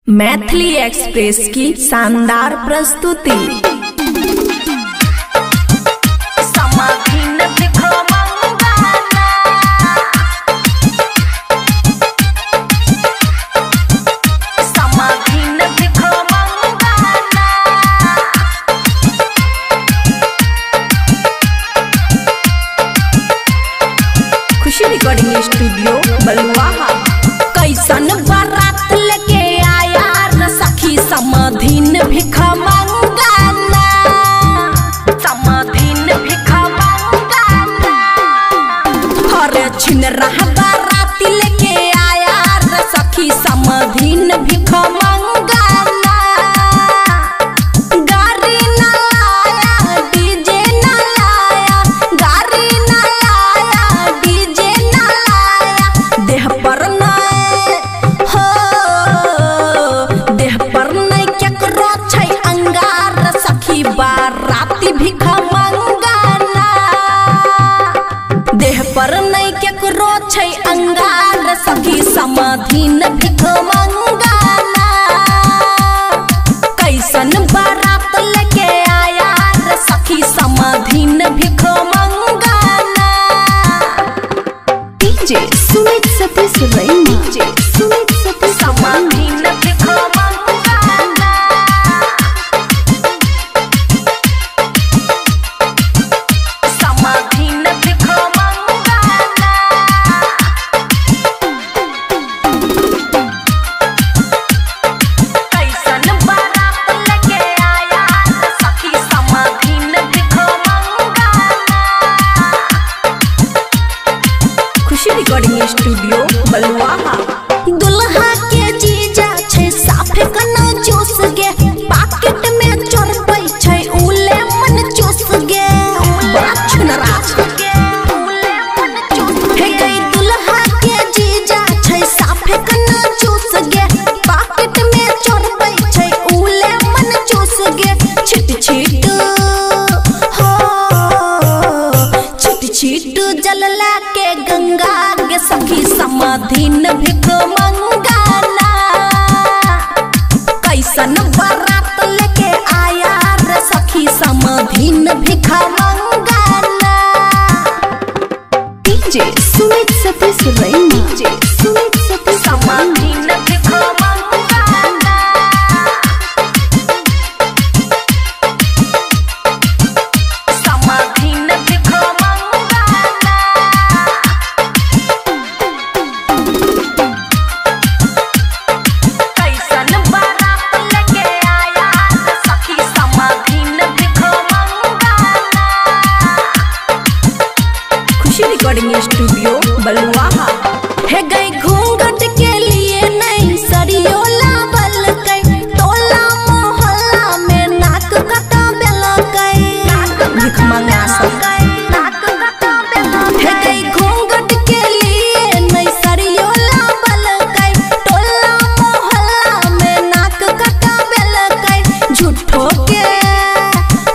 Maithili express की शानदार प्रस्तुति। खुशी रिकॉर्डिंग स्टूडियो बलुआहा। कैसन बारात लेके आया रे सखी समधीन भिख मंगाना, समधीन भिख मंगाना। हरे छिन रहा बाराती लेके आया रे सखी समधीन भिख मंगाना। गाड़ी ना लाया डीजे ना लाया, गाड़ी ना लाया डीजे ना लाया। देह पर बाराती भिख मंगाना, देह पर नहीं केकरो छै अंगार सखी समधीन भिख मंगाना। कैसन बारात लेके आया रे सखी समधीन भिख मंगाना। डीजे सुमित सतीश रैनी, डीजे सुमित सतीश समधीन भिख मंगाना। रिकॉर्डिंग स्टूडियो बलुआहा। दुल्हा के जीजा छै साफे कना चूस गे, पॉकेट में चोरबै छै उले मन चूस गे। बड़ा छुनरा गे उले मन चूस हे गई। दुल्हा के जीजा छै साफे कना चूस गे, पॉकेट में चोरबै छै उले मन चूस गे। छिट छिट हो छिट छिट जलला के गंगा सखी समधीन भिख मंगाना। कैसन बारात लेके आया रे सखी समधीन भिख मंगाना। डीजे सुमित सतीश रैनी, डीजे सुमित सतीश समधीन भिख मंगाना। समधीन भिख मंगाना। रिकॉर्डिंग स्टूडियो बलुआहा। हे गई घूंघट के लिए नहीं सरियो लावल कई, टोला मोहल्ला में नाक कटा बेल कई। भिख मंगा सकै नाक कटा बेल। हे गई घूंघट के लिए नहीं सरियो लावल कई, टोला मोहल्ला में नाक कटा बेल कई। झूठो के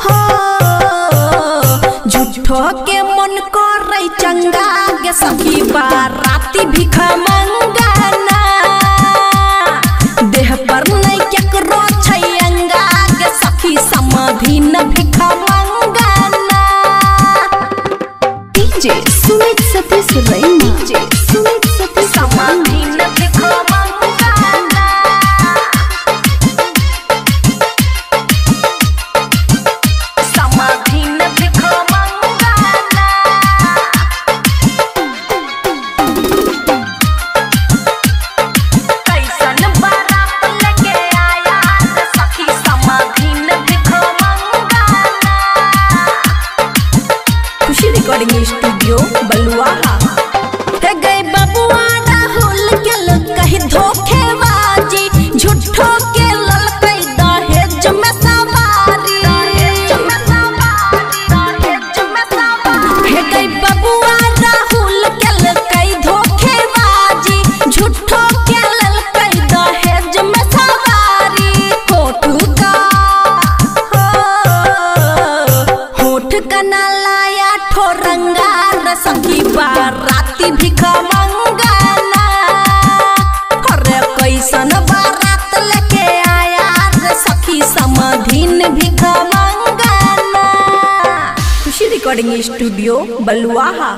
हो झूठो के मन को चंगा गे सखी बाराती भिख मंगाना। देह पर नहीं केकरो छै अंगा गे सखी समधीन भिख मंगाना। डीजे सुमित सतीश रैनी, डीजे सुमित सतीश समधीन भिख मंगाना। समधीन भिख मंगाना। रिकॉर्डिंग स्टूडियो बलुआहा। रिकॉर्डिंग स्टूडियो बलुआहा।